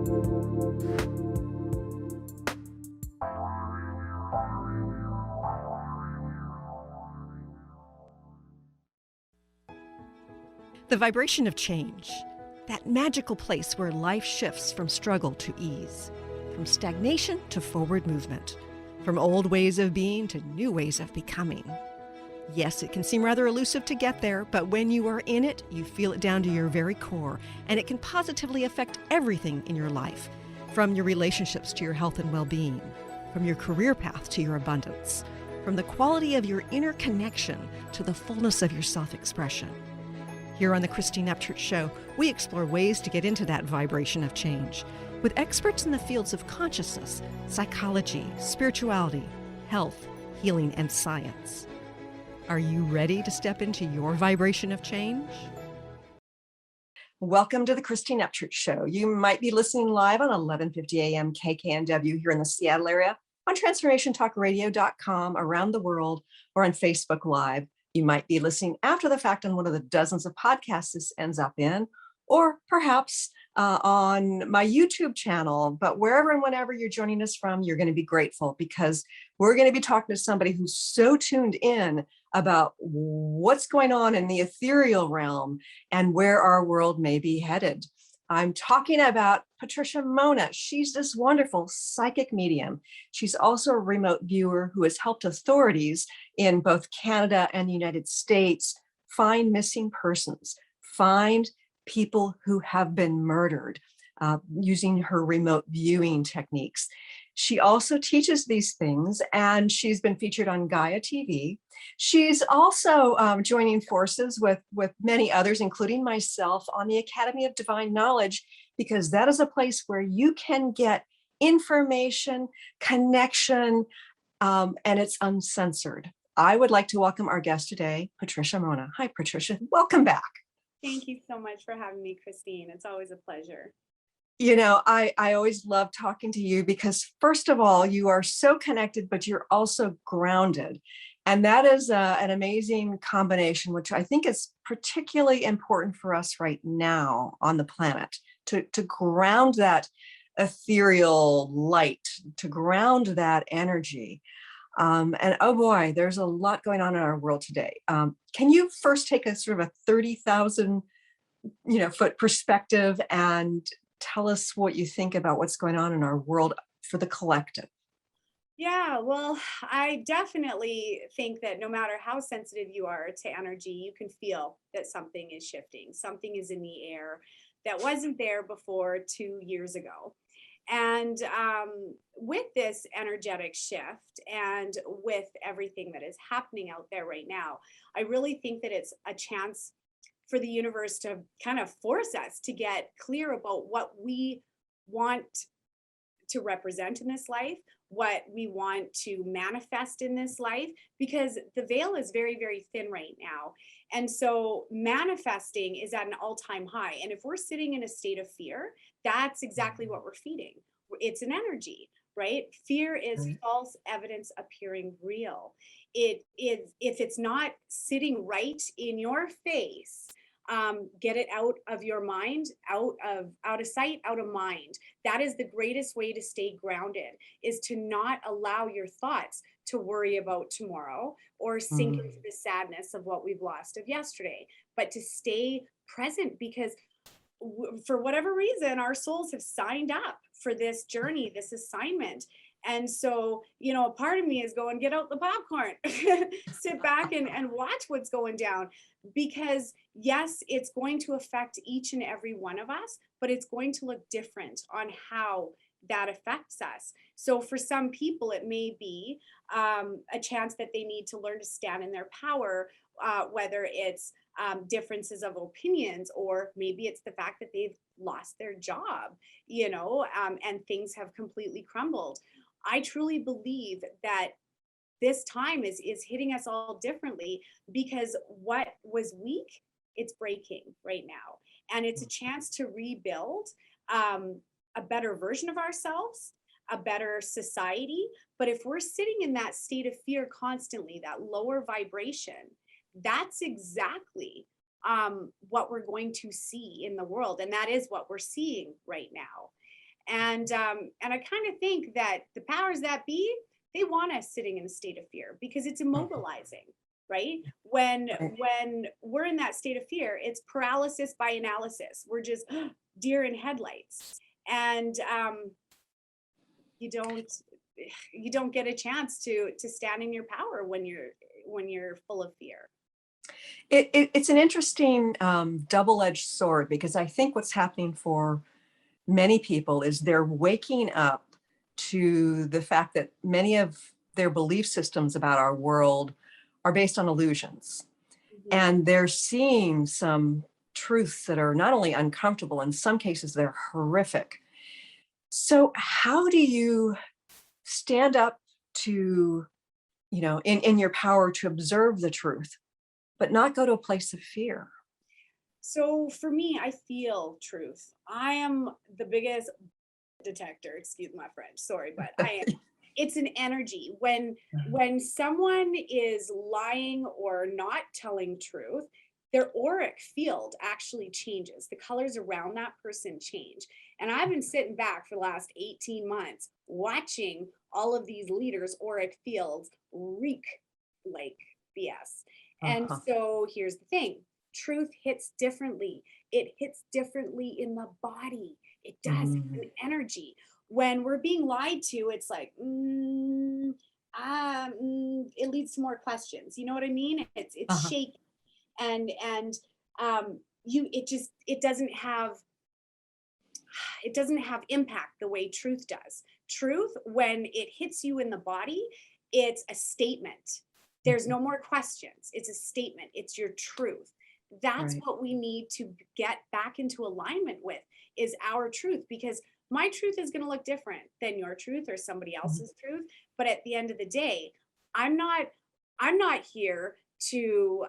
The vibration of change, that magical place where life shifts from struggle to ease, from stagnation to forward movement, from old ways of being to new ways of becoming. Yes, it can seem rather elusive to get there, but when you are in it, you feel it down to your very core, and it can positively affect everything in your life, from your relationships to your health and well-being, from your career path to your abundance, from the quality of your inner connection to the fullness of your self-expression. Here on the Christine Upchurch Show, we explore ways to get into that vibration of change with experts in the fields of consciousness, psychology, spirituality, health, healing, and science. Are you ready to step into your vibration of change? Welcome to the Christine Upchurch Show. You might be listening live on 1150 AM KKNW here in the Seattle area, on transformationtalkradio.com, around the world, or on Facebook Live. You might be listening after the fact on one of the dozens of podcasts this ends up in, or perhaps on my YouTube channel. But wherever and whenever you're joining us from, you're going to be grateful, because we're going to be talking to somebody who's so tuned in about what's going on in the ethereal realm and where our world may be headed. I'm talking about Patricia Monna. She's this wonderful psychic medium. She's also a remote viewer who has helped authorities in both Canada and the United States find missing persons, find people who have been murdered using her remote viewing techniques. She also teaches these things, and she's been featured on Gaia TV. She's also joining forces with many others, including myself, on the Academy of Divine Knowledge, because that is a place where you can get information, connection, and it's uncensored. I would like to welcome our guest today, Patricia Monna. Hi, Patricia. Welcome back. Thank you so much for having me, Christine. It's always a pleasure. You know, I always love talking to you because, first of all, you are so connected, but you're also grounded. And that is an amazing combination, which I think is particularly important for us right now on the planet, to ground that ethereal light, to ground that energy. And oh boy, there's a lot going on in our world today. Can you first take a sort of a 30,000 foot perspective and tell us what you think about what's going on in our world for the collective? Yeah, well, I definitely think that no matter how sensitive you are to energy, you can feel that something is shifting. Something is in the air that wasn't there before 2 years ago. And with this energetic shift and with everything that is happening out there right now, I really think that it's a chance for the universe to kind of force us to get clear about what we want to represent in this life, what we want to manifest in this life, because the veil is very, very thin right now. And so manifesting is at an all-time high. And if we're sitting in a state of fear, that's exactly what we're feeding. It's an energy, right? Fear is false evidence appearing real. It is, if it's not sitting right in your face, get it out of your mind, out of sight, out of mind. That is the greatest way to stay grounded, is to not allow your thoughts to worry about tomorrow or sink into the sadness of what we've lost of yesterday, but to stay present, because for whatever reason, our souls have signed up for this journey, this assignment. And so, a part of me is going, get out the popcorn, sit back and watch what's going down, because yes, it's going to affect each and every one of us, but it's going to look different on how that affects us. So for some people, it may be a chance that they need to learn to stand in their power, whether it's differences of opinions, or maybe it's the fact that they've lost their job, and things have completely crumbled. I truly believe that this time is hitting us all differently, because what was weak, it's breaking right now. And it's a chance to rebuild a better version of ourselves, a better society. But if we're sitting in that state of fear constantly, that lower vibration, that's exactly what we're going to see in the world. And that is what we're seeing right now. And I kind of think that the powers that be, they want us sitting in a state of fear because it's immobilizing, right? When we're in that state of fear, it's paralysis by analysis. We're just deer in headlights, and you don't get a chance to stand in your power when you're full of fear. It's an interesting double-edged sword, because I think what's happening for many people is they're waking up to the fact that many of their belief systems about our world are based on illusions. And they're seeing some truths that are not only uncomfortable, in some cases they're horrific. So how do you stand up to, in your power to observe the truth, but not go to a place of fear? So for me, I feel truth. I am the biggest detector, excuse my French, sorry, but I am. It's an energy. When someone is lying or not telling truth, their auric field actually changes. The colors around that person change. And I've been sitting back for the last 18 months watching all of these leaders' auric fields reek like BS. And so here's the thing. Truth hits differently. It hits differently in the body. It does. It's an energy. When we're being lied to, it's like, it leads to more questions. You know what I mean? It's shaky, and it doesn't have impact the way truth does. Truth, when it hits you in the body, it's a statement. There's no more questions. It's a statement. It's your truth. That's what we need to get back into alignment with, is our truth, because my truth is going to look different than your truth or somebody else's truth. But at the end of the day, I'm not here to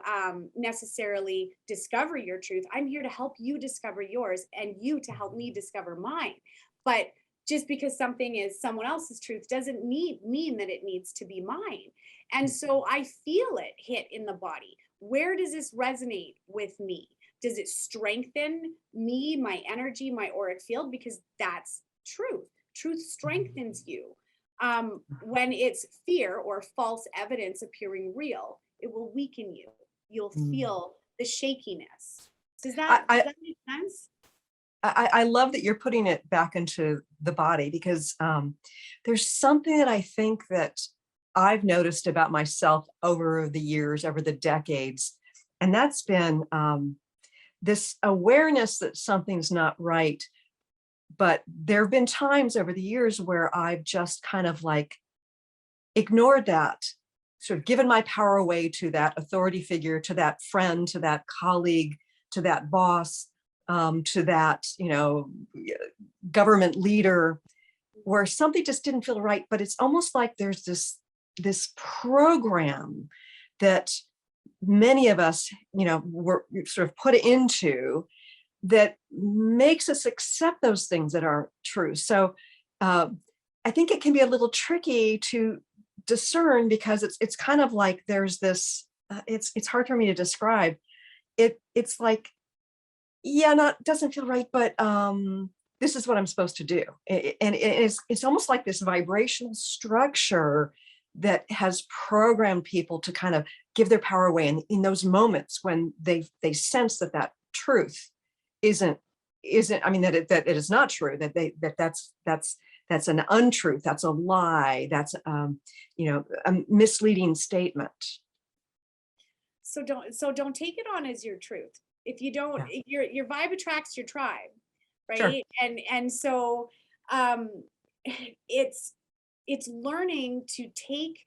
necessarily discover your truth. I'm here to help you discover yours, and you to help me discover mine. But just because something is someone else's truth doesn't mean that it needs to be mine. And so I feel it hit in the body. Where does this resonate with me? Does it strengthen me, my energy, my auric field? Because that's truth. Truth strengthens you. When it's fear or false evidence appearing real, it will weaken you. You'll feel the shakiness. Does that make sense? I love that you're putting it back into the body, because there's something that I think that I've noticed about myself over the years, over the decades, and that's been this awareness that something's not right. But there have been times over the years where I've just kind of like ignored that, sort of given my power away to that authority figure, to that friend, to that colleague, to that boss, to that, government leader, where something just didn't feel right. But it's almost like there's this program that many of us, were sort of put into, that makes us accept those things that aren't true. So I think it can be a little tricky to discern, because it's kind of like there's this, it's hard for me to describe. It's like, doesn't feel right, but this is what I'm supposed to do. And it's almost like this vibrational structure that has programmed people to kind of give their power away. And in those moments when they sense that truth isn't, that it is not true, that's an untruth, that's a lie, that's a misleading statement. So don't take it on as your truth. If you don't, your vibe attracts your tribe, right? Sure. And so it's learning to take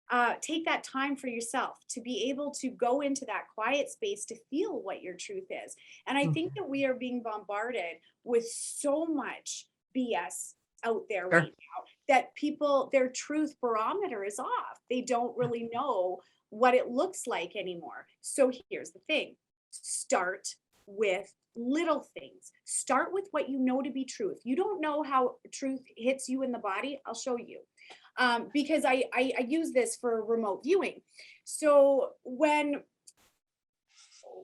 that time for yourself, to be able to go into that quiet space to feel what your truth is. And I think that we are being bombarded with so much BS out there right now, that people, their truth barometer is off. They don't really know what it looks like anymore. So here's the thing. Start with little things. Start with what you know to be true. If you don't know how truth hits you in the body, I'll show you. Because I use this for remote viewing. So when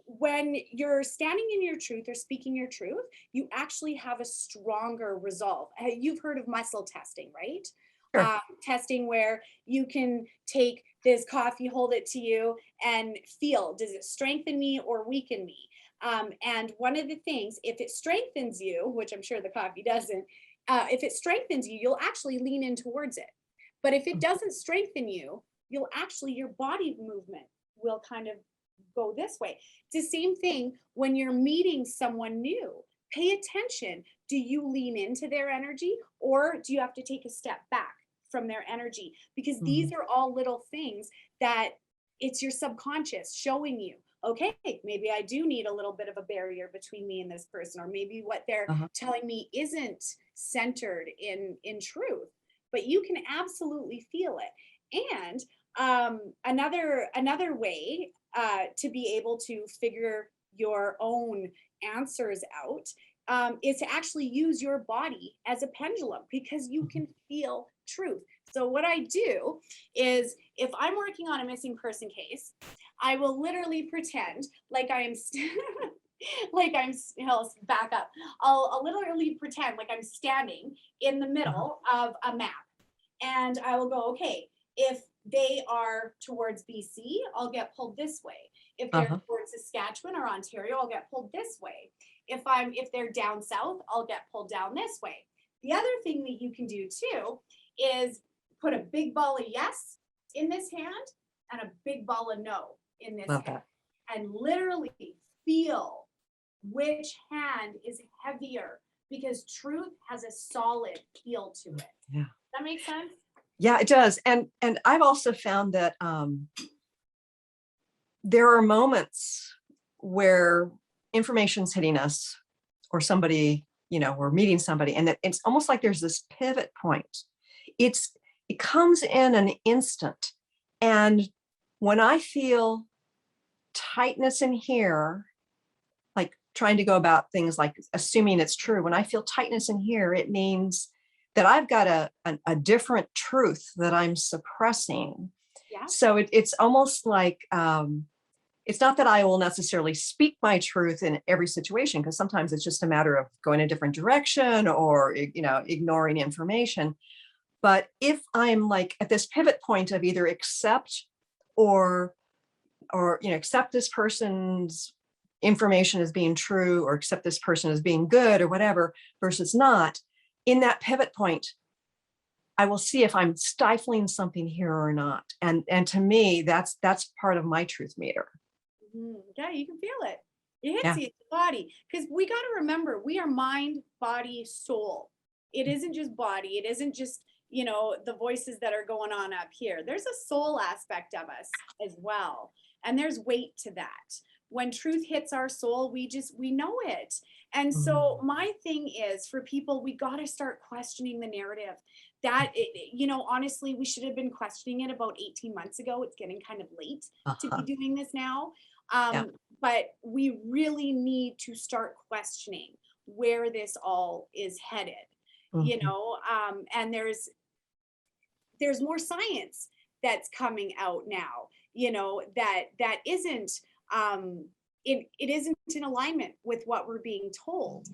when you're standing in your truth or speaking your truth, you actually have a stronger resolve. You've heard of muscle testing, right? Sure. Testing where you can take this coffee, hold it to you, and feel, does it strengthen me or weaken me? And one of the things, if it strengthens you, which I'm sure the coffee doesn't, if it strengthens you, you'll actually lean in towards it. But if it doesn't strengthen you, you'll actually, your body movement will kind of go this way. It's the same thing when you're meeting someone new. Pay attention. Do you lean into their energy, or do you have to take a step back from their energy? Because these are all little things that it's your subconscious showing you, okay, maybe I do need a little bit of a barrier between me and this person, or maybe what they're Uh-huh. telling me isn't centered in truth. But you can absolutely feel it. And another way to be able to figure your own answers out is to actually use your body as a pendulum, because you can feel truth. So what I do is, if I'm working on a missing person case, I will literally pretend like I'm like I'm, I'll back up. I'll literally pretend like I'm standing in the Uh-huh. middle of a map, and I will go, okay, if they are towards BC, I'll get pulled this way. If they're Uh-huh. towards Saskatchewan or Ontario, I'll get pulled this way. If they're down south, I'll get pulled down this way. The other thing that you can do too is put a big ball of yes in this hand and a big ball of no in this Love hand, that. and literally feel which hand is heavier, because truth has a solid feel to it. Yeah. That makes sense? Yeah, it does. And I've also found that there are moments where information's hitting us, or somebody, we're meeting somebody, and that it's almost like there's this pivot point. It comes in an instant. And when I feel tightness in here, like trying to go about things like assuming it's true, when I feel tightness in here, it means that I've got a different truth that I'm suppressing. Yeah. So it's almost like it's not that I will necessarily speak my truth in every situation, because sometimes it's just a matter of going a different direction, or ignoring information. But if I'm like at this pivot point of either accept or accept this person's information as being true, or accept this person as being good or whatever, versus not, in that pivot point, I will see if I'm stifling something here or not. And to me, that's part of my truth meter. Yeah, you can feel it. It hits Yeah. you in the body, because we got to remember, we are mind, body, soul. It isn't just body. It isn't just, the voices that are going on up here. There's a soul aspect of us as well. And there's weight to that. When truth hits our soul, we know it. And so my thing is, for people, we got to start questioning the narrative. Honestly, we should have been questioning it about 18 months ago. It's getting kind of late to be Uh-huh. doing this now. Yeah. But we really need to start questioning where this all is headed, Mhm. and there's more science that's coming out now, that isn't, it isn't in alignment with what we're being told.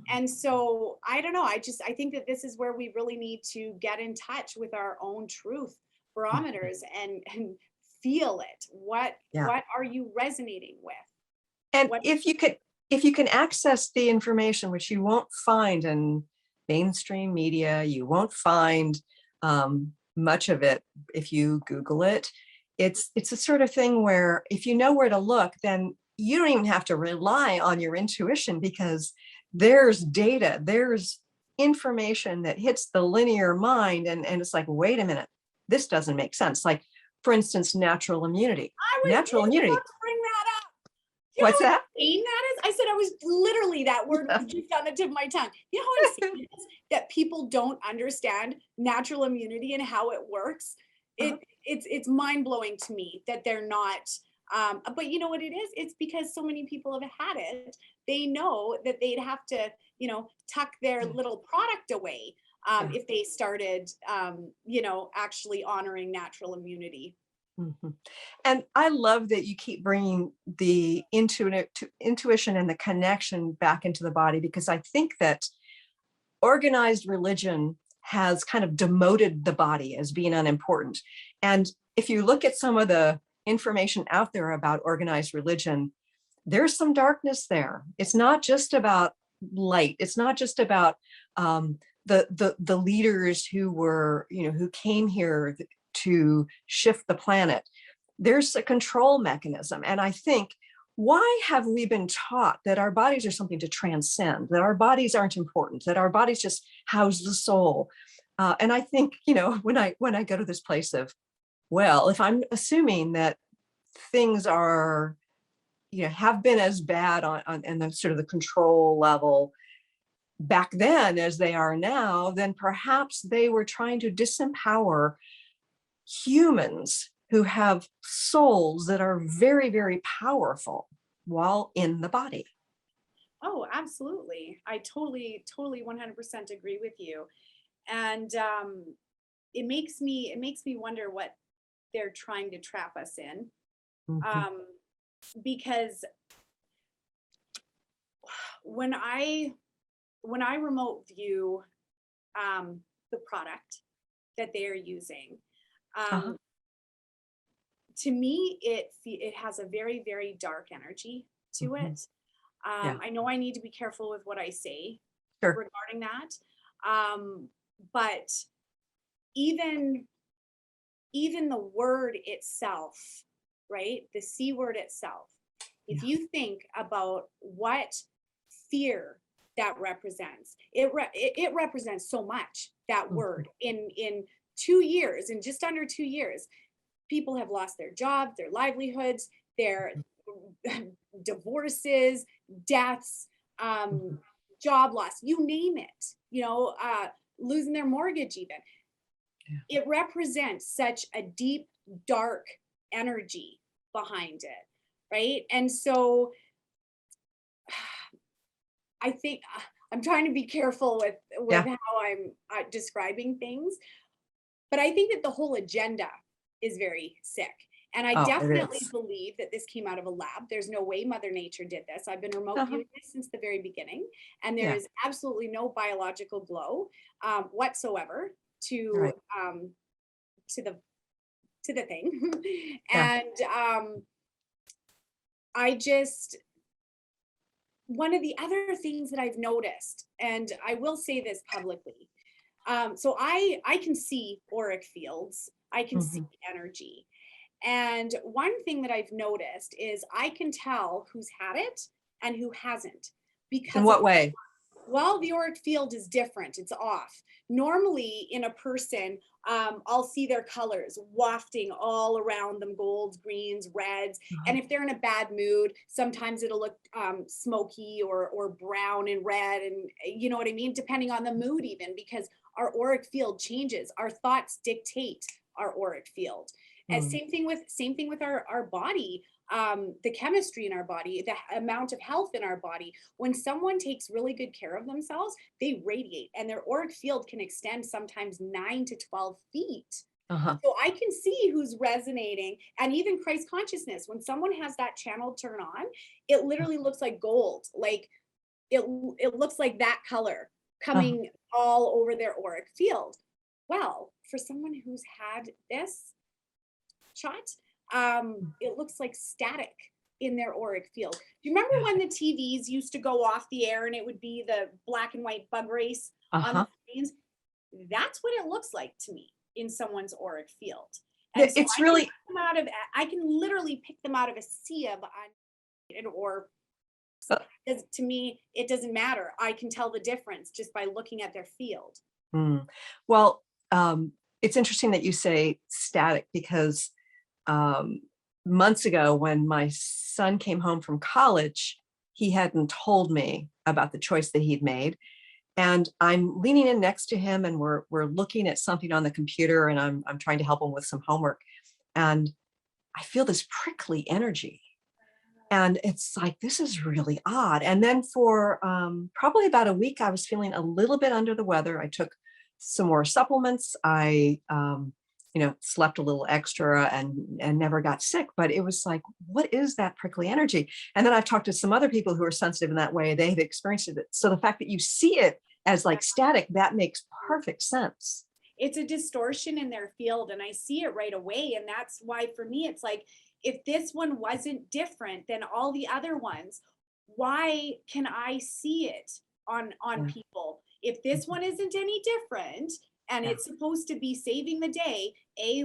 And so I don't know, I think that this is where we really need to get in touch with our own truth barometers, and feel it. what Yeah. what are you resonating with? And What? if you can access the information, which you won't find in mainstream media, you won't find much of it if you Google it. It's a sort of thing where if you know where to look, then you don't even have to rely on your intuition, because there's data, there's information that hits the linear mind, and it's like, wait a minute, this doesn't make sense. Like, for instance, natural immunity. I was Natural just about immunity. to bring that up. You know What's how that? insane that is? I said, I was literally, that word was just on the tip of my tongue. You know how insane it is that people don't understand natural immunity and how it works? Uh-huh. It's mind blowing to me that they're not. But you know what it is? It's because so many people have had it. They know that they'd have to, tuck their Yeah. little product away, Yeah. if they started, actually honoring natural immunity. Mhm. And I love that you keep bringing the intuition and the connection back into the body, because I think that organized religion has kind of demoted the body as being unimportant. And if you look at some of the information out there about organized religion, there's some darkness there. It's not just about light. It's not just about the leaders who were, who came here to shift the planet. There's a control mechanism. And I think, why have we been taught that our bodies are something to transcend, that our bodies aren't important, that our bodies just house the soul? And I think, when I go to this place of, well, if I'm assuming that things are, have been as bad on in the sort of the control level back then as they are now, then perhaps they were trying to disempower humans who have souls that are very, very powerful while in the body. Oh, absolutely. I totally 100% agree with you. And it makes me wonder what they're trying to trap us in. Mhm. Um, because when I remote view the product that they are using, Uh-huh. um, to me it has a very dark energy to Mhm. it. Yeah, I know I need to be careful with what I say sure. regarding that. But even even the word itself, right? The C word itself. If Yeah. you think about what fear that represents, it represents so much. That Mhm. word in 2 years, in just under 2 years, people have lost their jobs, their livelihoods, their divorces, deaths, um, Mhm. job loss, you name it, losing their mortgage even. Yeah. It represents such a deep, dark energy behind it, right? And so I think I'm trying to be careful with Yeah. how I'm describing things, but I think that the whole agenda is very sick. And I Oh, it definitely is. believe that this came out of a lab. There's no way Mother Nature did this. I've been remote Uh-huh. viewing this since the very beginning, and there Yeah. is absolutely no biological glow whatsoever to Right. um, to the to the thing. Yeah. And I just one of the other things that I've noticed, and I will say this publicly. So I can see auric fields. I can see Mhm. energy. And one thing that I've noticed is I can tell who's had it and who hasn't In because of, what way? well, the auric field is different. It's off. Normally, in a person, I'll see their colors wafting all around them, golds, greens, reds. Uh-huh. And if they're in a bad mood, sometimes it'll look smoky or brown and red. And you know what I mean? Depending on the mood, even because our auric field changes. Our thoughts dictate our auric field. And Mm. same thing with our body, the chemistry in our body, the amount of health in our body. When someone takes really good care of themselves, they radiate, and their auric field can extend sometimes 9 to 12 feet. Uh-huh. So I can see who's resonating, and even Christ consciousness. When someone has that channel turn on, it literally looks like gold. Like it, it looks like that color Uh-huh. coming all over their auric field. Well, for someone who's had this shot, it looks like static in their auric field. Do you remember Yeah. when the TVs used to go off the air and it would be the black and white bug race on the Uh-huh. screens? That's what it looks like to me in someone's auric field. Yeah, And so it's really, I can literally pick them out of a sea of or uh, to me, it doesn't matter. I can tell the difference just by looking at their field. mm. Well, it's interesting that you say static, because um, months ago when my son came home from college, he hadn't told me about the choice that he'd made. And I'm leaning in next to him, and we're looking at something on the computer, and I'm trying to help him with some homework. And I feel this prickly energy. And it's like, this is really odd. And then for probably about a week, I was feeling a little bit under the weather. I took some more supplements. I slept a little extra and never got sick. But it was like, what is that prickly energy? And then I've talked to some other people who are sensitive in that way. They've experienced it. So the fact that you see it as like static, that makes perfect sense. It's a distortion in their field, and I see it right away. And that's why for me, it's like, if this one wasn't different than all the other ones, why can I see it on Yeah. people? If this one isn't any different and Yeah. it's supposed to be saving the day,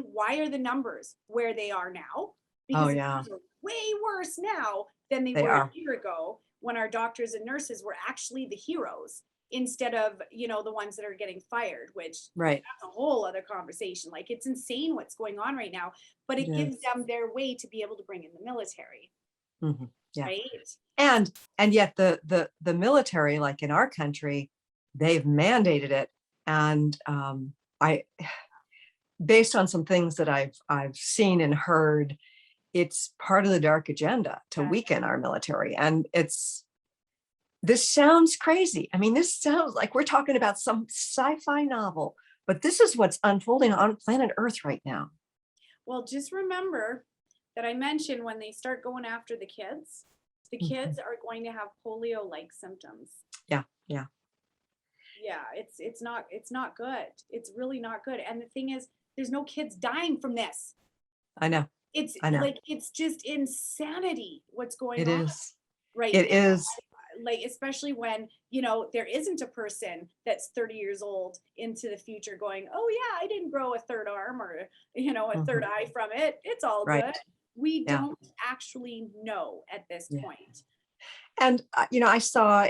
why are the numbers where they are now? Because Oh the yeah, numbers are way worse now than they they were a are. year ago, when our doctors and nurses were actually the heroes, instead of, the ones that are getting fired, which Right. that's a whole other conversation. Like, it's insane what's going on right now, but it gives Yes. them their way to be able to bring in the military, Mhm. Yeah. right? And yet the military, like in our country, they've mandated it. And I, based on some things that I've seen and heard, it's part of the dark agenda to Yeah. weaken our military. And this sounds crazy. I mean, this sounds like we're talking about some sci-fi novel, but this is what's unfolding on planet Earth right now. Well, just remember that I mentioned, when they start going after the Mhm. kids are going to have polio-like symptoms. Yeah, yeah, Yeah, it's not good. It's really not good. And the thing is, there's no kids dying from this. I know, It's I know. like, it's just insanity what's going It on is. right It now. is. Like, especially when, there isn't a person that's 30 years old into the future going, oh yeah, I didn't grow a third arm, or a third Mhm. eye from it, it's all good. Right. We Yeah. don't actually know at this Yeah. point. And I saw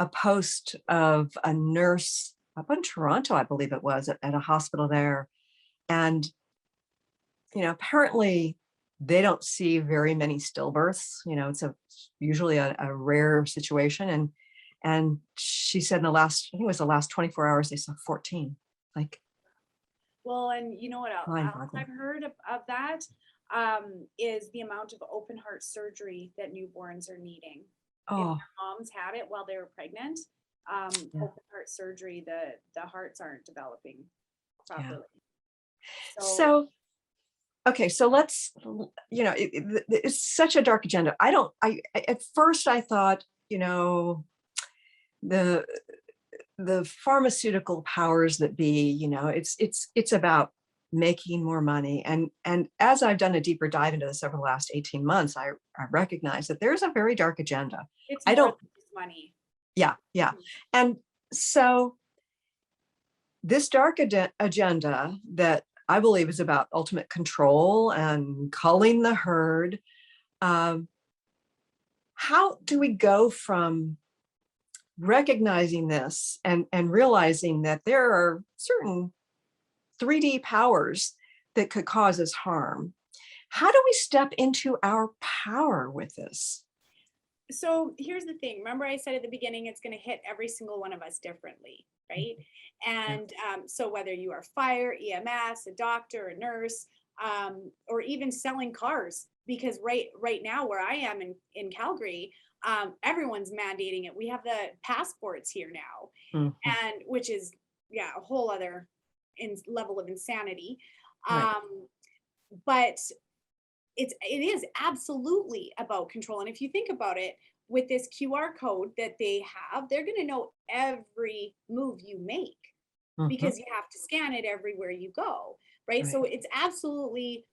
a post of a nurse up in Toronto, I believe it was, at a hospital there. And, apparently they don't see very many stillbirths. It's usually a rare situation. And she said in I think it was the last 24 hours, they saw 14. Like, Well, and you know what mind else boggling. I've heard of that, is the amount of open heart surgery that newborns are needing. If Oh, their moms had it while they were pregnant, yeah. open heart surgery, the hearts aren't developing Yeah. properly. So, So, okay. So let's, it's such a dark agenda. At first I thought, the the pharmaceutical powers that be, it's about making more money. And as I've done a deeper dive into this over the last 18 months, I recognize that there's a very dark agenda. it's I more don't, than just money. yeah, yeah. And so this dark agenda that I believe is about ultimate control and culling the herd. Um, how do we go from recognizing this and realizing that there are certain 3D powers that could cause us harm? How do we step into our power with this? So here's the thing. Remember, I said at the beginning, it's going to hit every single one of us differently, right? Yeah. And so whether you are fire, EMS, a doctor, a nurse, or even selling cars, because right now where I am in Calgary, everyone's mandating it. We have the passports here now, Mhm. and which is, yeah, a whole other level of insanity. Right. But it is absolutely about control. And if you think about it, with this QR code that they have, they're going to know every move you make, Mhm. because you have to scan it everywhere you go, right? Right. So it's absolutely,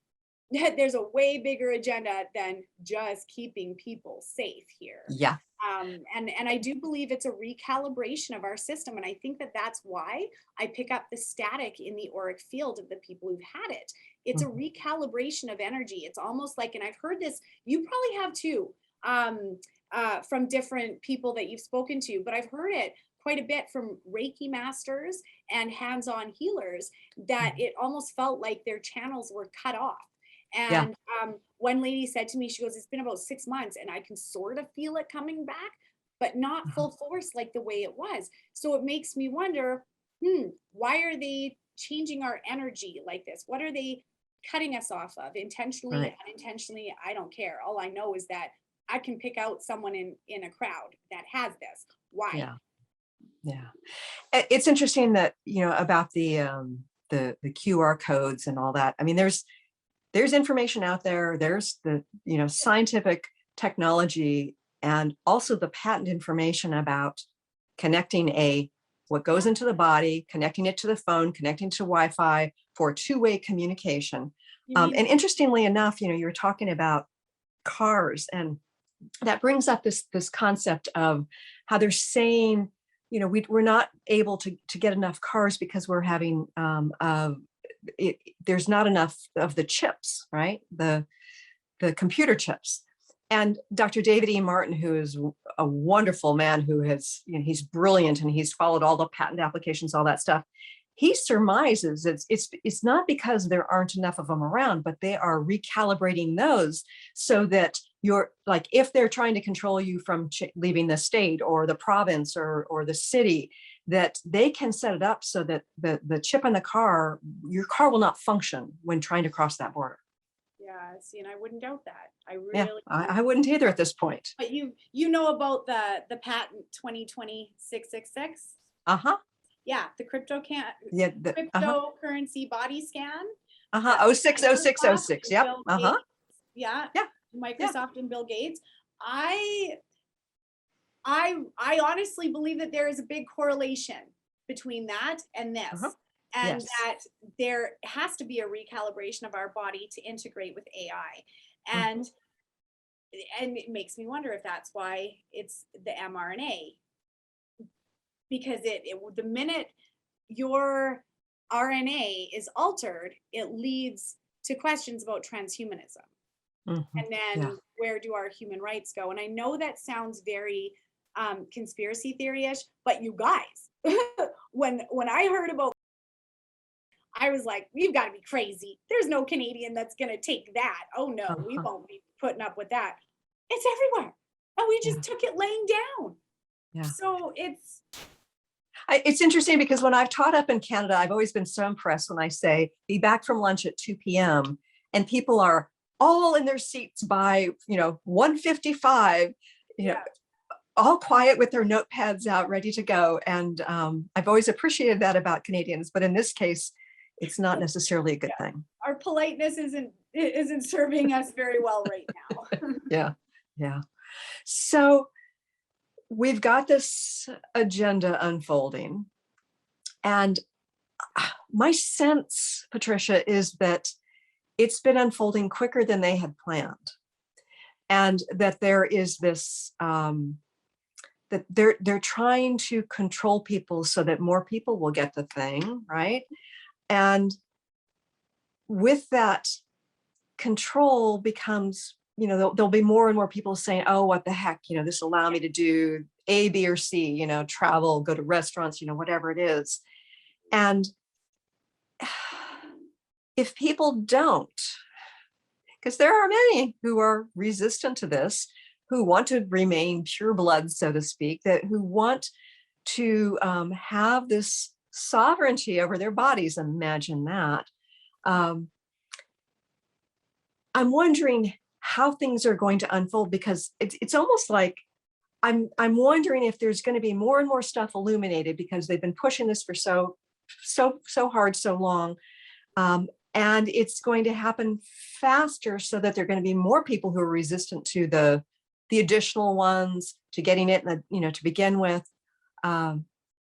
there's a way bigger agenda than just keeping people safe here. Yeah. And I do believe it's a recalibration of our system, and I think that that's why I pick up the static in the auric field of the people who've had it. It's a Mhm. recalibration of energy. It's almost like, and I've heard this, you probably have too, from different people that you've spoken to, but I've heard it quite a bit from Reiki masters and hands-on healers, that Mhm. it almost felt like their channels were cut off. Yeah. And one lady said to me, she goes, it's been about 6 months and I can sort of feel it coming back, but not Mhm. full force like the way it was. So it makes me wonder, why are they changing our energy like this? What are they cutting us off of, intentionally, Right. unintentionally? I don't care. All I know is that I can pick out someone in a crowd that has this. Why? Yeah. Yeah. It's interesting that, about the QR codes and all that. I mean, there's information out there. There's the, scientific technology, and also the patent information about connecting what goes into the body, connecting it to the phone, connecting to Wi-Fi for two-way communication. And interestingly enough, you were talking about cars, and that brings up this concept of how they're saying, we're not able to get enough cars because we're having there's not enough of the chips, right? The computer chips. And Dr. David E. Martin, who is a wonderful man, who has, he's brilliant, and he's followed all the patent applications, all that stuff. He surmises it's not because there aren't enough of them around, but they are recalibrating those so that you're like, if they're trying to control you from leaving the state or the province or the city, that they can set it up so that the chip in the car, your car will not function when trying to cross that border. Yeah, see, and I wouldn't doubt that. I really, yeah, I wouldn't either at this point. But you know about the patent 2020-666? Uh-huh. Yeah, the cryptocurrency body scan. 060606. Yep. Yeah. Yeah. Microsoft and Bill Gates. I honestly believe that there is a big correlation between that and this. And that there has to be a recalibration of our body to integrate with AI. And it makes me wonder if that's why it's the mRNA. Because the minute your RNA is altered, it leads to questions about transhumanism. And then where do our human rights go? And I know that sounds very conspiracy theory-ish, but you guys, when I heard about, I was like, you've got to be crazy. There's no Canadian that's going to take that. Oh no, we won't be putting up with that. It's everywhere. And we just took it laying down. Yeah. So it's interesting because when I've taught up in Canada, I've always been so impressed when I say, be back from lunch at 2 p.m. and people are all in their seats by, 1:55, all quiet with their notepads out, ready to go. And I've always appreciated that about Canadians, but in this case, it's not necessarily a good thing. Our politeness isn't serving us very well right now. Yeah. So we've got this agenda unfolding, and my sense, Patricia, is that it's been unfolding quicker than they had planned, and that there is this that they're trying to control people so that more people will get the thing, right? And with that, control becomes, there'll be more and more people saying, oh, what the heck, this will allow me to do A, B, or C, travel, go to restaurants, whatever it is. And if people don't, because there are many who are resistant to this, who want to remain pure blood, so to speak, who want to have this sovereignty over their bodies. Imagine that. I'm wondering how things are going to unfold, because it's almost like I'm wondering if there's going to be more and more stuff illuminated, because they've been pushing this for so hard, so long. And it's going to happen faster, so that there are going to be more people who are resistant to the additional ones, to getting it, to begin with.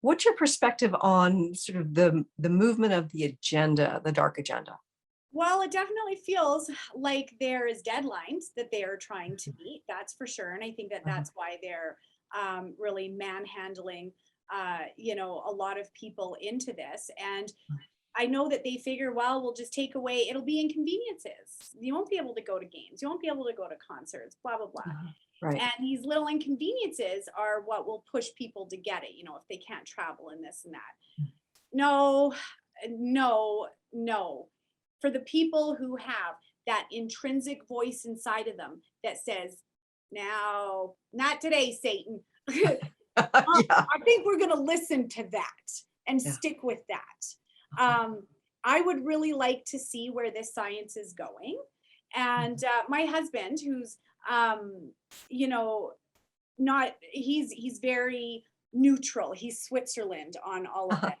What's your perspective on sort of the movement of the agenda, the dark agenda? Well, it definitely feels like there is deadlines that they are trying to meet. That's for sure. And I think that that's why they're really manhandling, a lot of people into this. And I know that they figure, well, we'll just take away, it'll be inconveniences. You won't be able to go to games. You won't be able to go to concerts, blah, blah, blah. Right. And these little inconveniences are what will push people to get it, if they can't travel and this and that. No. For the people who have that intrinsic voice inside of them that says, no, not today, Satan. I think we're going to listen to that and stick with that. I would really like to see where this science is going. And my husband, who's, he's very neutral. He's Switzerland on all of it.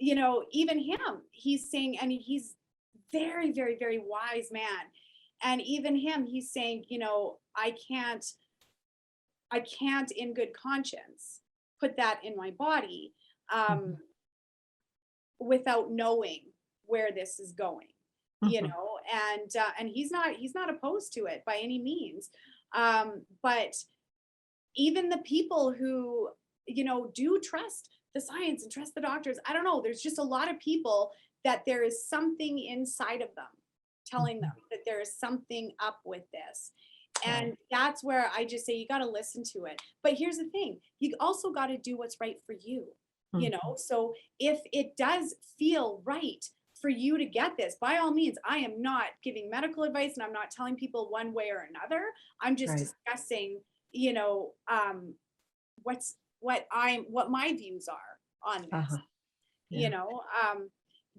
even him, he's saying, and he's very, very, very wise man. And even him, he's saying, I can't in good conscience put that in my body without knowing where this is going, and he's not opposed to it by any means. But even the people who, do trust the science and trust the doctors, I don't know, there's just a lot of people that there is something inside of them telling them that there is something up with this. And that's where I just say you got to listen to it. But here's the thing, you also got to do what's right for you, so if it does feel right for you to get this, by all means, I am not giving medical advice and I'm not telling people one way or another. I'm just discussing, what my views are on this,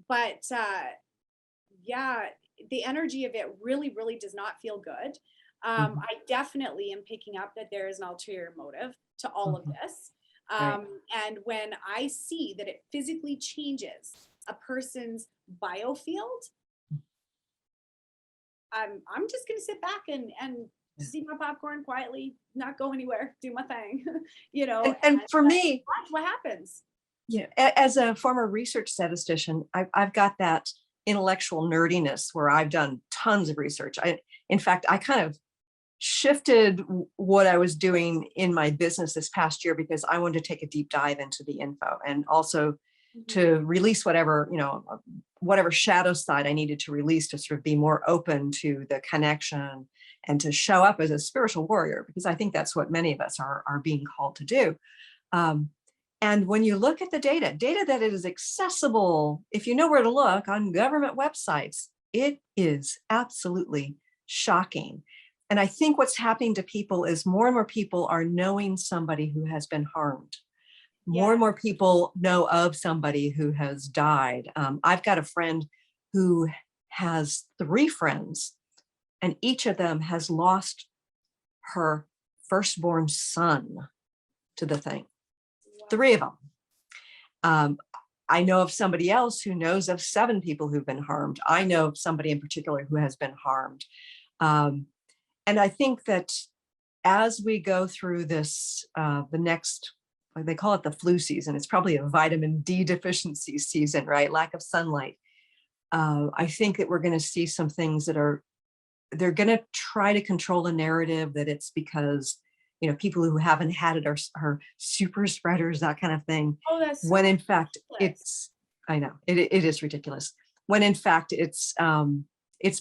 but the energy of it really, really does not feel good. I definitely am picking up that there is an ulterior motive to all of this. And when I see that it physically changes a person's biofield, I'm just going to sit back and just eat my popcorn quietly, not go anywhere, do my thing, And for me, watch what happens. Yeah, as a former research statistician, I've got that intellectual nerdiness where I've done tons of research. In fact, I kind of shifted what I was doing in my business this past year because I wanted to take a deep dive into the info and also to release whatever shadow side I needed to release to sort of be more open to the connection and to show up as a spiritual warrior, because I think that's what many of us are being called to do. And when you look at the data that is accessible, if you know where to look on government websites, it is absolutely shocking. And I think what's happening to people is more and more people are knowing somebody who has been harmed. More and more people know of somebody who has died. I've got a friend who has 3 friends, and each of them has lost her firstborn son to the thing. 3 of them. I know of somebody else who knows of 7 people who've been harmed. I know of somebody in particular who has been harmed. And I think that as we go through this, the next, they call it the flu season, it's probably a vitamin D deficiency season, right? Lack of sunlight. I think that we're going to see some things they're going to try to control the narrative that it's because people who haven't had it are super spreaders, that kind of thing. Oh, that's when in fact I know it is ridiculous. When in fact it's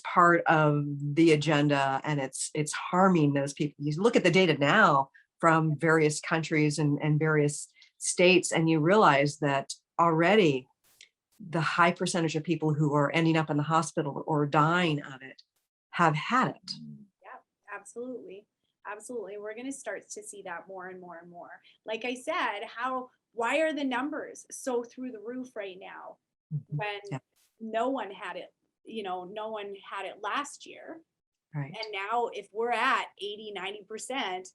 part of the agenda, and it's harming those people. You look at the data now from various countries and various states, and you realize that already the high percentage of people who are ending up in the hospital or dying of it have had it. Yeah, absolutely. Absolutely. We're going to start to see that more and more and more. Like I said, why are the numbers so through the roof right now when no one had it, no one had it last year. Right. And now if we're at 80, 90%,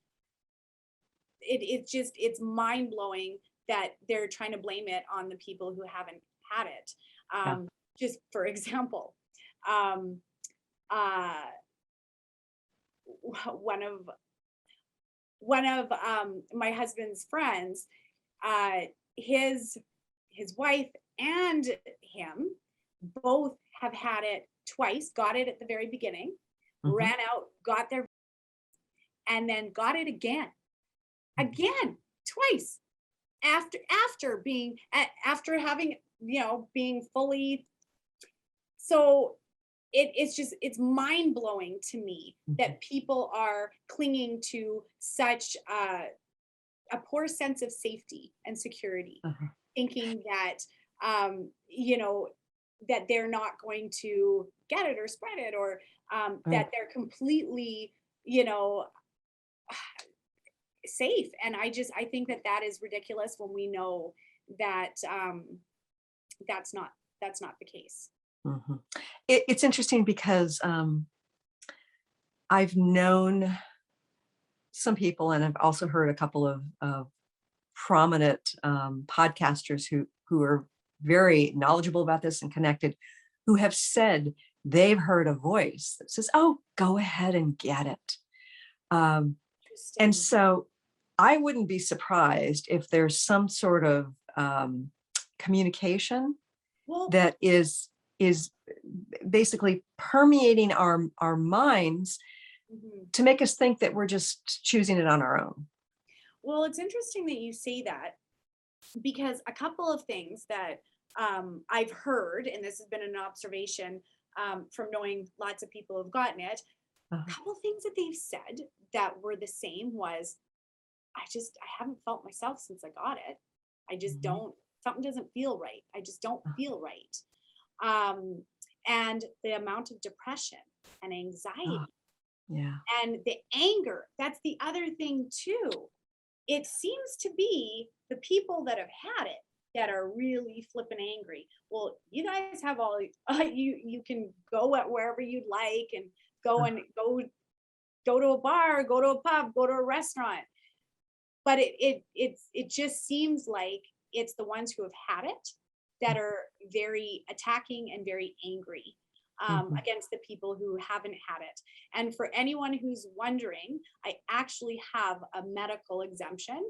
it's mind blowing that they're trying to blame it on the people who haven't had it. Just for example, one of my husband's friends, his wife and him both have had it twice, got it at the very beginning, ran out, got their, and then got it again, twice after having, being fully. So it's mind blowing to me that people are clinging to such a poor sense of safety and security, thinking that, that they're not going to get it or spread it, or that they're completely, safe. And I think that is ridiculous when we know that that's not the case. It's interesting because I've known some people, and I've also heard a couple of prominent podcasters who are very knowledgeable about this and connected, who have said they've heard a voice that says, oh, go ahead and get it. And Interesting. so I wouldn't be surprised if there's some sort of communication Well, that is basically permeating our minds mhm. to make us think that we're just choosing it on our own. Well, it's interesting that you say that, because a couple of things that I've heard, and this has been an observation from knowing lots of people who've gotten it, a Uh-huh. couple of things that they've said that were the same was, I haven't felt myself since I got it. I just Mhm. don't, something doesn't feel right. I just don't Uh, feel right. Um, and the amount of depression and oh, anxiety yeah. and the anger, that's the other thing too. It seems to be the people that have had it that are really flipping angry. Well, you guys have all you can go at wherever you'd like and Uh, go to a bar, go to a pub, go to a restaurant. But it just seems like it's the ones who have had it that are very attacking and very angry mhm. against the people who haven't had it. And for anyone who's wondering, I actually have a medical exemption.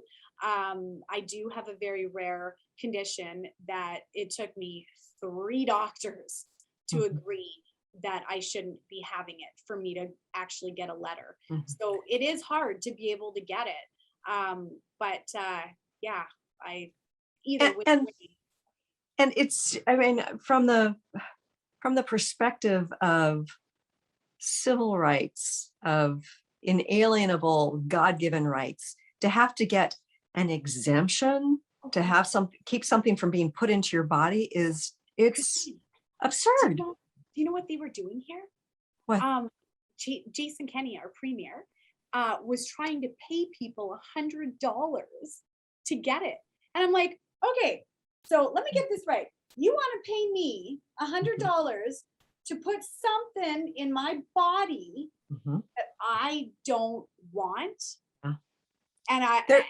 I do have a very rare condition that it took me 3 doctors to Mhm. agree that I shouldn't be having it for me to actually get a letter. Mhm. So it is hard to be able to get it. But yeah, I either And, which and way. and it's, I mean, from the perspective of civil rights, of inalienable God-given rights, to have to get an exemption to Okay, have keep something from being put into your body it's Christine, do you absurd. know do you know what they were doing here? What? Um, Jason Kenney, our premier, was trying to pay people $100 to get it, and I'm like, okay, so let me get this right. You want to pay me a hundred Mhm. dollars to put something in my body Mhm. that I don't want? Yeah. And I There,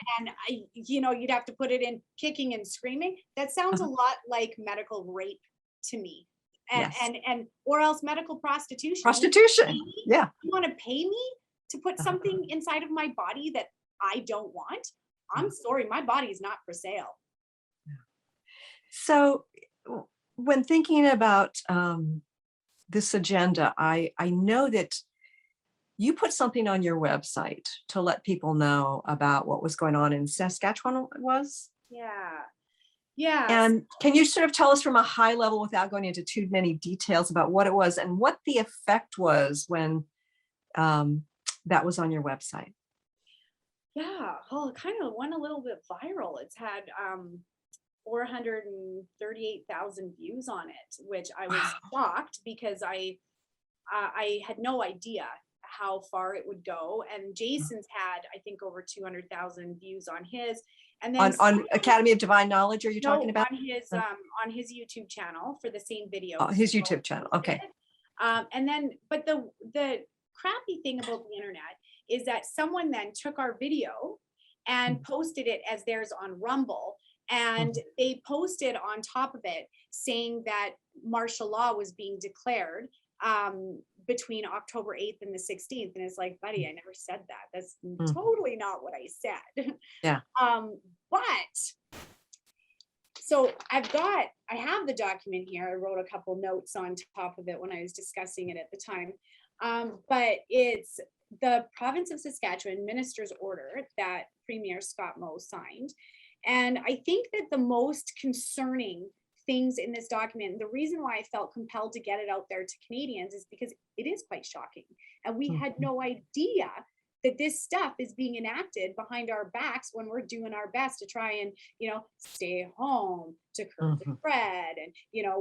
you'd have to put it in kicking and screaming. That sounds a uh, lot like medical rape to me. And yes, or else medical prostitution. prostitution. Yeah. You want to pay me to put Uh, something inside of my body that I don't want? yeah. I'm sorry, my body is not for sale. So when thinking about this agenda, I know that you put something on your website to let people know about what was going on in Saskatchewan, it was. Yeah. Yes. And can you sort of tell us from a high level, without going into too many details, about what it was and what the effect was when um, that was on your website? Yeah. Well, it kind of went a little bit viral. It's had 438,000 views on it, which I was Wow. shocked because I had no idea how far it would go. And Jason's had, I think, over 200,000 views on his. And then On Academy of Divine Knowledge, are you talking no, about? Uh, on his YouTube channel for the same oh, videos. his YouTube channel. Okay. And then, but the crappy thing about the internet is that someone then took our video and Mhm. posted it as theirs on Rumble. And Mhm. they posted on top of it saying that martial law was being declared between October 8th and the 16th. And it's like, buddy, I never said that. That's Mhm. totally not what I said. Yeah. But so I have the document here. I wrote a couple notes on top of it when I was discussing it at the time. But it's the province of Saskatchewan minister's order that Premier Scott Moe signed. And I think that the most concerning things in this document, the reason why I felt compelled to get it out there to Canadians, is because it is quite shocking. And we had Mhm. no idea that this stuff is being enacted behind our backs when we're doing our best to try and stay home, to curb the Mhm. spread, and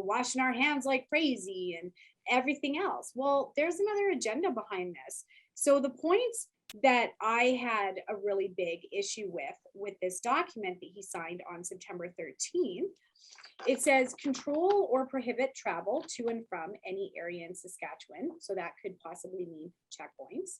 washing our hands like crazy and everything else. Well, there's another agenda behind this. So the points that I had a really big issue with this document that he signed on September 13th, it says control or prohibit travel to and from any area in Saskatchewan. So that could possibly mean checkpoints.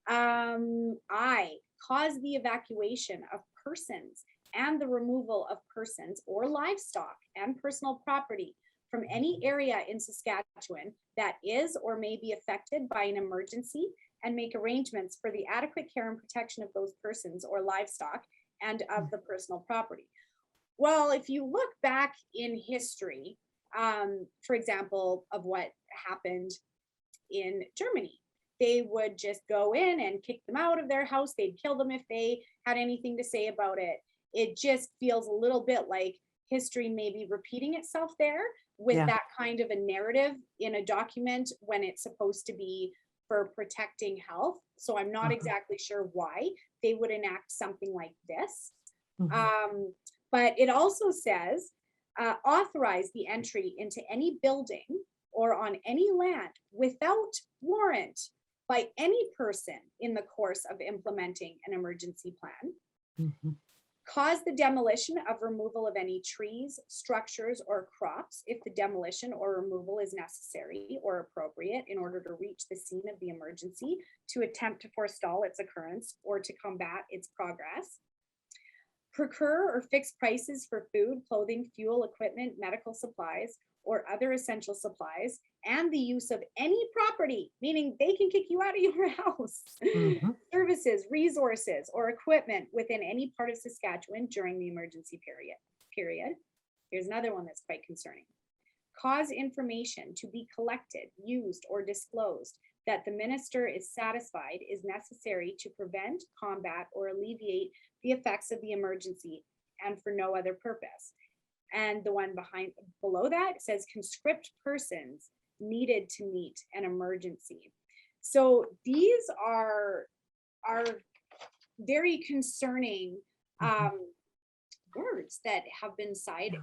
I cause the evacuation of persons and the removal of persons or livestock and personal property from any area in Saskatchewan that is or may be affected by an emergency, and make arrangements for the adequate care and protection of those persons or livestock and of the personal property. Well, if you look back in history, for example, of what happened in Germany, they would just go in and kick them out of their house. They'd kill them if they had anything to say about it. It just feels a little bit like history maybe repeating itself there with that kind of a narrative in a document when it's supposed to be for protecting health. So I'm not exactly sure why they would enact something like this. But it also says, authorize the entry into any building or on any land without warrant by any person in the course of implementing an emergency plan. Cause the demolition of removal of any trees, structures, or crops if the demolition or removal is necessary or appropriate in order to reach the scene of the emergency, to attempt to forestall its occurrence or to combat its progress. Procure or fix prices for food, clothing, fuel, equipment, medical supplies, or other essential supplies, and the use of any property, meaning they can kick you out of your house, services, resources, or equipment within any part of Saskatchewan during the emergency period. Here's another one that's quite concerning. Cause information to be collected, used, or disclosed that the minister is satisfied is necessary to prevent, combat, or alleviate the effects of the emergency, and for no other purpose. And the one below that says conscript persons needed to meet an emergency. So these are very concerning words that have been signed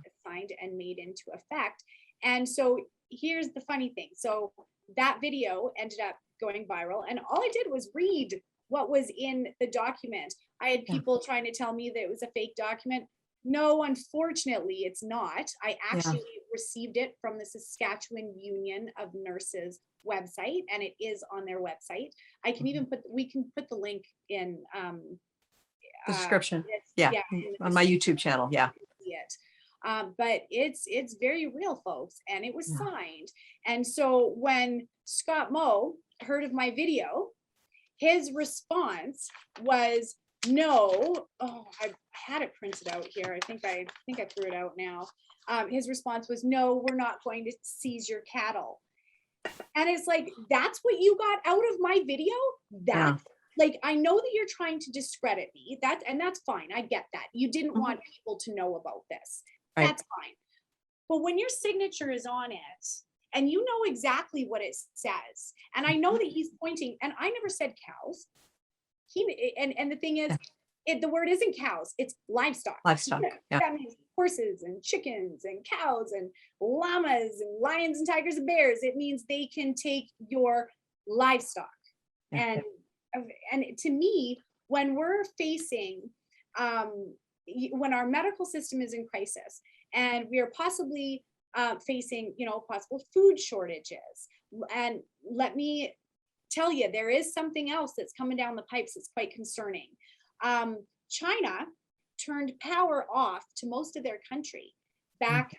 and made into effect. And so here's the funny thing. So that video ended up going viral, and all I did was read what was in the document. I had people trying to tell me that it was a fake document. No, unfortunately, it's not. I actually received it from the Saskatchewan Union of Nurses website, and it is on their website. I can even we can put the link in the description. In on my YouTube channel. But it's very real, folks, and it was signed. And so when Scott Moe heard of my video, his response was no. Oh, I had it printed out here. I think I threw it out now. His response was, no, we're not going to seize your cattle. And it's like, that's what you got out of my video? Like, I know that you're trying to discredit me. That's fine. I get that. You didn't want people to know about this. Right. That's fine. But when your signature is on it, and you know exactly what it says, and I know that he's pointing, and I never said cows. And the thing is, the word isn't cows, it's livestock. That means horses and chickens and cows and llamas and lions and tigers and bears. It means they can take your livestock. And to me, when we're facing, when our medical system is in crisis, and we are possibly facing, possible food shortages, and let me tell you, there is something else that's coming down the pipes that's quite concerning. China turned power off to most of their country back,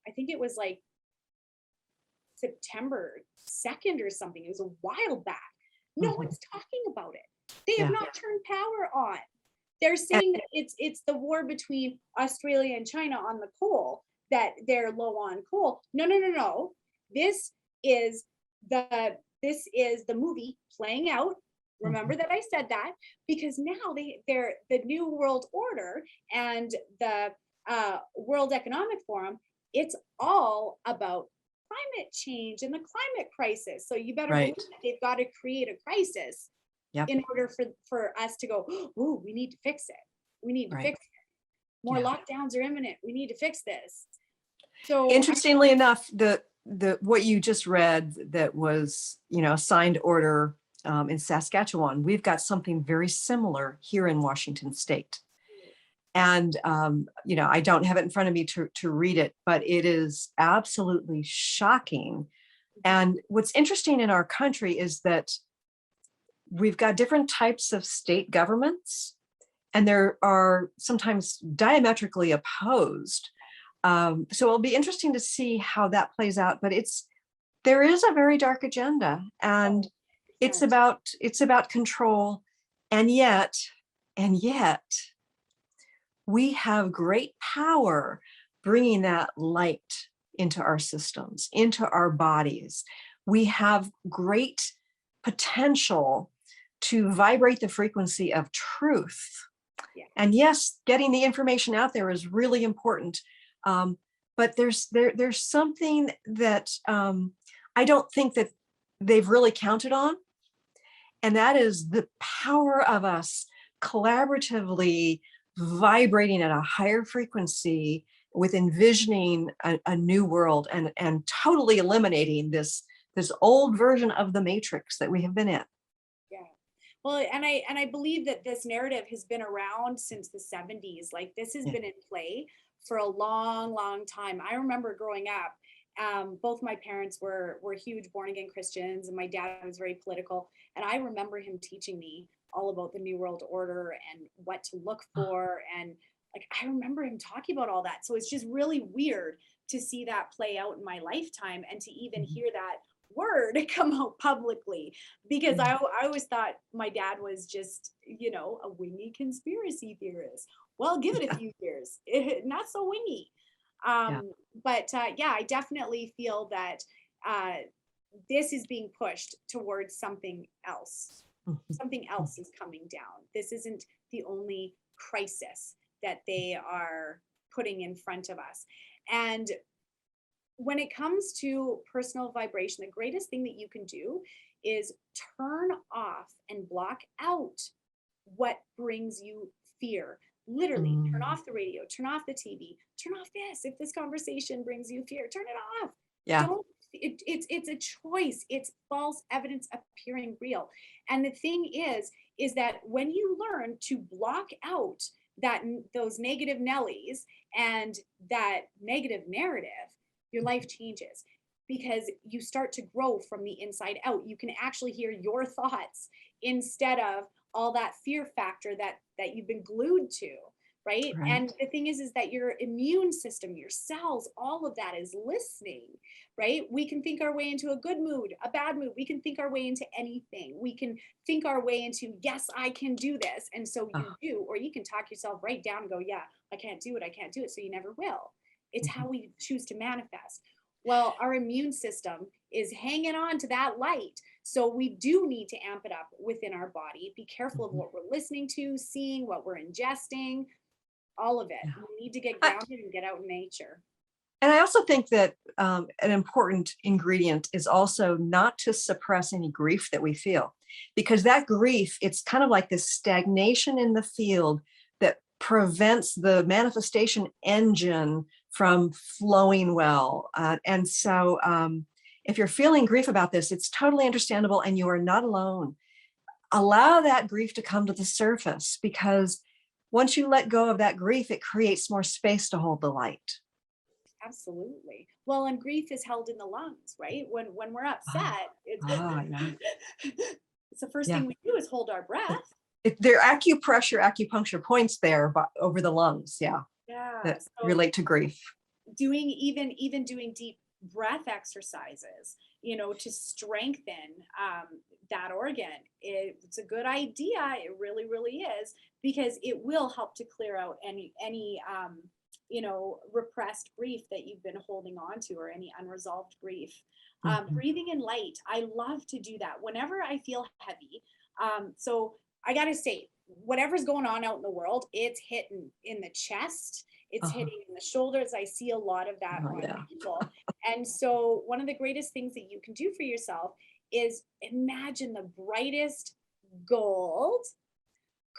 I think it was like September 2nd or something. It was a while back. No one's talking about it. They have not turned power on. They're saying that it's the war between Australia and China on the coal, that they're low on coal. No. This is the movie playing out. Remember that I said that, because now they're the New World Order and the World Economic Forum. It's all about climate change and the climate crisis. So you better believe that they've got to create a crisis in order for us to go, oh, we need to fix it. We need to fix it. More lockdowns are imminent. We need to fix this. So interestingly enough, the what you just read, that was, a signed order in Saskatchewan, we've got something very similar here in Washington State. And, I don't have it in front of me to read it, but it is absolutely shocking. And what's interesting in our country is that we've got different types of state governments, and there are sometimes diametrically opposed. So it'll be interesting to see how that plays out. But there is a very dark agenda, and it's about control, and yet we have great power bringing that light into our systems, into our bodies. We have great potential to vibrate the frequency of truth. Yeah. And yes, getting the information out there is really important. But there's something that I don't think that they've really counted on. And that is the power of us collaboratively vibrating at a higher frequency with envisioning a new world, and totally eliminating this old version of the matrix that we have been in. Yeah. Well, and I believe that this narrative has been around since the 70s. Like, this has been in play for a long, long time. I remember growing up, both my parents were huge born again Christians, and my dad was very political. And I remember him teaching me all about the New World Order and what to look for. And like, I remember him talking about all that. So it's just really weird to see that play out in my lifetime, and to even hear that word come out publicly, because I always thought my dad was just, a wingy conspiracy theorist. Well, give it a few years, not so wingy. But I definitely feel that this is being pushed towards something else. Something else is coming down. This isn't the only crisis that they are putting in front of us. And when it comes to personal vibration, the greatest thing that you can do is turn off and block out what brings you fear. Literally, turn off the radio, turn off the TV, turn off this. If this conversation brings you fear, turn it off. Yeah. It's a choice. It's false evidence appearing real. And the thing is that when you learn to block out those negative Nellies and that negative narrative, your life changes, because you start to grow from the inside out. You can actually hear your thoughts instead of all that fear factor that you've been glued to, right? And the thing is that your immune system, your cells, all of that is listening, right? We can think our way into a good mood, a bad mood. We can think our way into anything. We can think our way into, yes, I can do this. And so you do, or you can talk yourself right down and go, yeah, I can't do it. So you never will. It's how we choose to manifest. Well, our immune system is hanging on to that light. So we do need to amp it up within our body. Be careful of what we're listening to, seeing, what we're ingesting, all of it. We need to get grounded and get out in nature. And I also think that an important ingredient is also not to suppress any grief that we feel, because that grief, it's kind of like this stagnation in the field that prevents the manifestation engine from flowing well. And so if you're feeling grief about this, it's totally understandable, and you are not alone. Allow that grief to come to the surface, because once you let go of that grief, it creates more space to hold the light. Absolutely. Well, and grief is held in the lungs, right? When we're upset, it's the first thing we do is hold our breath. There are acupuncture points there over the lungs, that relate to grief. Even doing deep breath exercises, to strengthen that organ. It's a good idea. It really, really is, because it will help to clear out any repressed grief that you've been holding on to, or any unresolved grief. Breathing in light. I love to do that whenever I feel heavy. So I got to say, whatever's going on out in the world, it's hitting in the chest. It's hitting in the shoulders. I see a lot of that on people. And so one of the greatest things that you can do for yourself is imagine the brightest gold,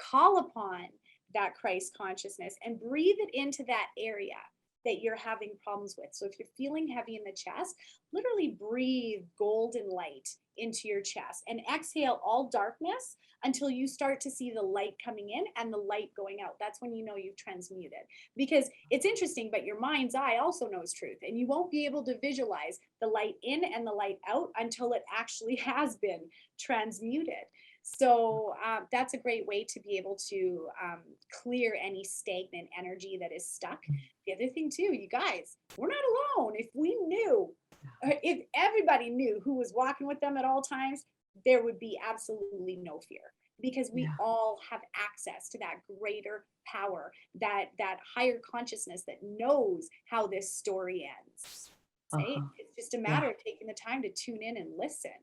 call upon that Christ consciousness, and breathe it into that area that you're having problems with. So if you're feeling heavy in the chest, literally breathe golden light into your chest and exhale all darkness until you start to see the light coming in and the light going out. That's when you know you've transmuted. Because it's interesting, but your mind's eye also knows truth, and you won't be able to visualize the light in and the light out until it actually has been transmuted. So that's a great way to be able to clear any stagnant energy that is stuck. The other thing too, you guys, we're not alone. If we knew, if everybody knew who was walking with them at all times, there would be absolutely no fear, because we Yeah. all have access to that greater power, that higher consciousness that knows how this story ends. Say Uh-huh. it's just a Yeah. matter of taking the time to tune in and listen.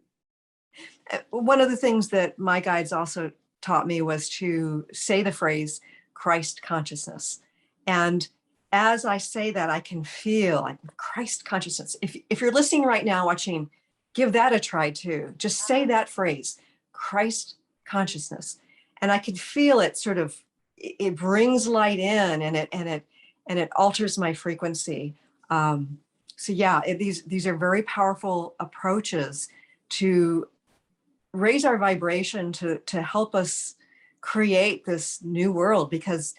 One of the things that my guides also taught me was to say the phrase Christ consciousness. And as I say that, I can feel like Christ consciousness. If you're listening right now, watching, give that a try too. Just say that phrase, Christ consciousness. And I can feel it sort of, it brings light in, and it alters my frequency. So yeah, these are very powerful approaches to raise our vibration, to help us create this new world, because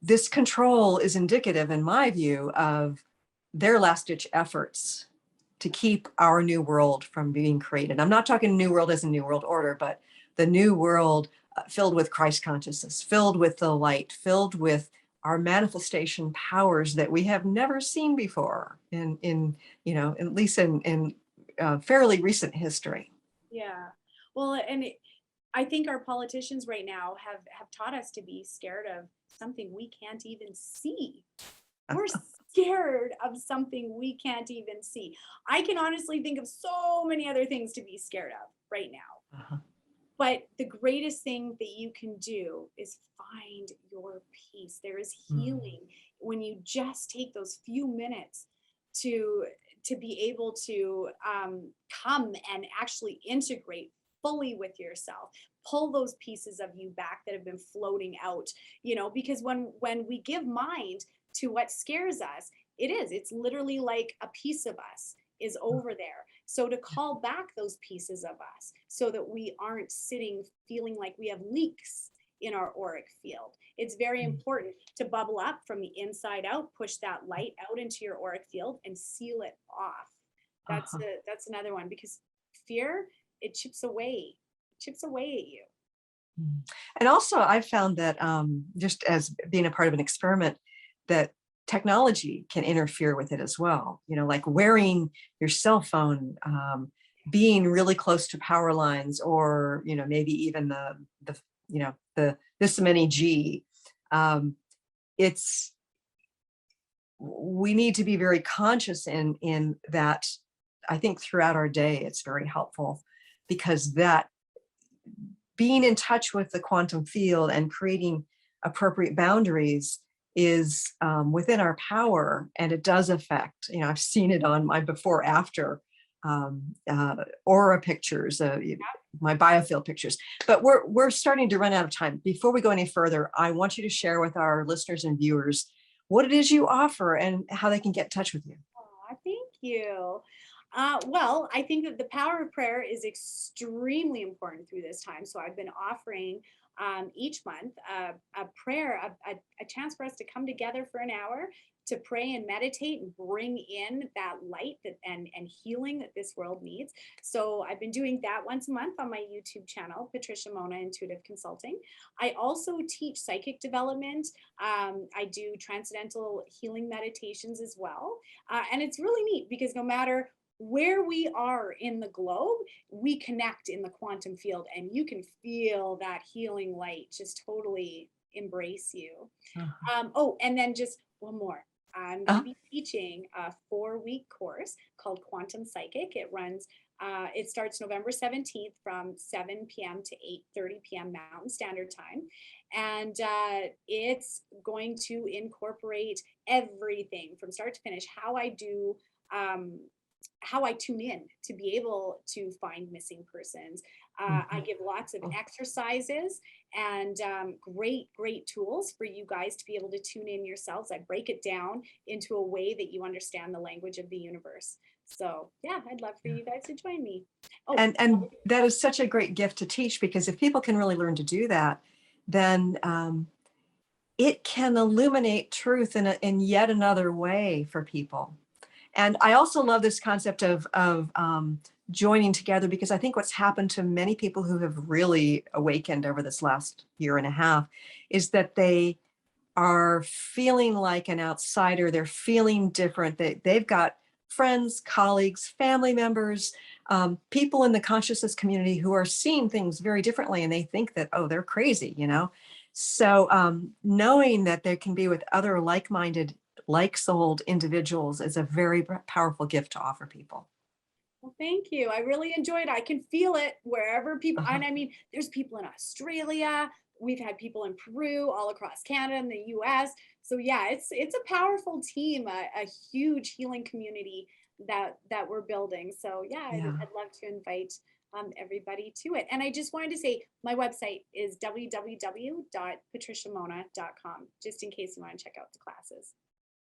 this control is indicative, in my view, of their last ditch efforts to keep our new world from being created. I'm not talking new world as a new world order, but the new world filled with Christ consciousness, filled with the light, filled with our manifestation powers that we have never seen before in at least in fairly recent history. Yeah. Well, I think our politicians right now have taught us to be scared of something we can't even see. We're scared of something we can't even see. I can honestly think of so many other things to be scared of right now. Uh-huh. But the greatest thing that you can do is find your peace. There is Mm. healing when you just take those few minutes to be able to come and actually integrate fully with yourself. Pull those pieces of you back that have been floating out. Because when we give mind to what scares us, it's literally like a piece of us is over there. So to call back those pieces of us so that we aren't sitting feeling like we have leaks in our auric field. It's very important to bubble up from the inside out, push that light out into your auric field and seal it off. Uh-huh. That's another one, because fear, it chips away at you. Mm. And also, I found that just as being a part of an experiment, that technology can interfere with it as well. Like wearing your cell phone, being really close to power lines, or maybe even the this many G. It's We need to be very conscious in that. I think throughout our day, it's very helpful, because that being in touch with the quantum field and creating appropriate boundaries is within our power, and it does affect. I've seen it on my before after aura pictures, my biofield pictures. But we're starting to run out of time. Before we go any further, I want you to share with our listeners and viewers what it is you offer and how they can get in touch with you. Oh, thank you. Well, I think that the power of prayer is extremely important through this time. So I've been offering each month a prayer, a chance for us to come together for an hour to pray and meditate and bring in that light and healing that this world needs. So I've been doing that once a month on my YouTube channel, Patricia Monna Intuitive Consulting. I also teach psychic development. I do transcendental healing meditations as well. And it's really neat because no matter where we are in the globe, we connect in the quantum field, and you can feel that healing light just totally embrace you. Oh, and then just one more. I'm going to Uh-huh. be teaching a 4-week course called Quantum Psychic. It starts November 17th from 7 p.m. to 8:30 p.m. Mountain Standard Time. And it's going to incorporate everything from start to finish, how I tune in to be able to find missing persons. I give lots of exercises and great tools for you guys to be able to tune in yourselves. I break it down into a way that you understand the language of the universe. So yeah, I'd love for you guys to join me. Oh, And that is such a great gift to teach, because if people can really learn to do that, then it can illuminate truth in yet another way for people. And I also love this concept of joining together, because I think what's happened to many people who have really awakened over this last year and a half is that they are feeling like an outsider. They're feeling different. They've got friends, colleagues, family members, people in the consciousness community who are seeing things very differently, and they think that, oh, they're crazy, you know? So knowing that they can be with other like-minded, like-souled individuals is a very powerful gift to offer people. Well, thank you. I really enjoyed it. I can feel it wherever people, Uh-huh. and I mean, there's people in Australia. We've had people in Peru, all across Canada and the US. So yeah, it's a powerful team, a huge healing community that we're building. So yeah, Yeah. I'd love to invite everybody to it. And I just wanted to say my website is www.patriciamonna.com, just in case you want to check out the classes.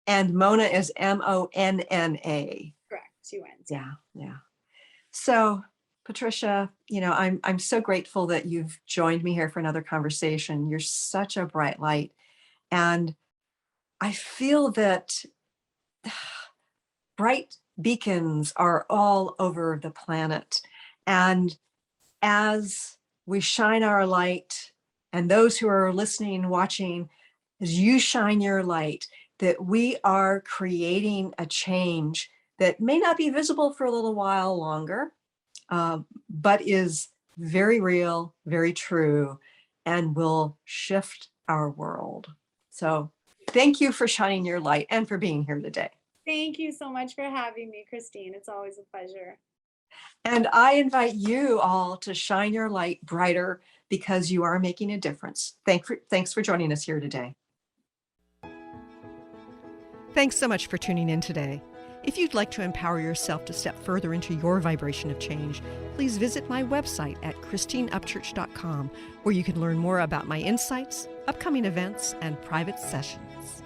And Mona is Monna. Correct, 2 N's. Yeah, yeah. So, Patricia, I'm so grateful that you've joined me here for another conversation. You're such a bright light. And I feel that bright beacons are all over the planet. And as we shine our light, and those who are listening, watching, as you shine your light, that we are creating a change that may not be visible for a little while longer, but is very real, very true, and will shift our world. So thank you for shining your light and for being here today. Thank you so much for having me, Christine. It's always a pleasure. And I invite you all to shine your light brighter, because you are making a difference. Thanks for joining us here today. Thanks so much for tuning in today. If you'd like to empower yourself to step further into your vibration of change, please visit my website at christineupchurch.com, where you can learn more about my insights, upcoming events, and private sessions.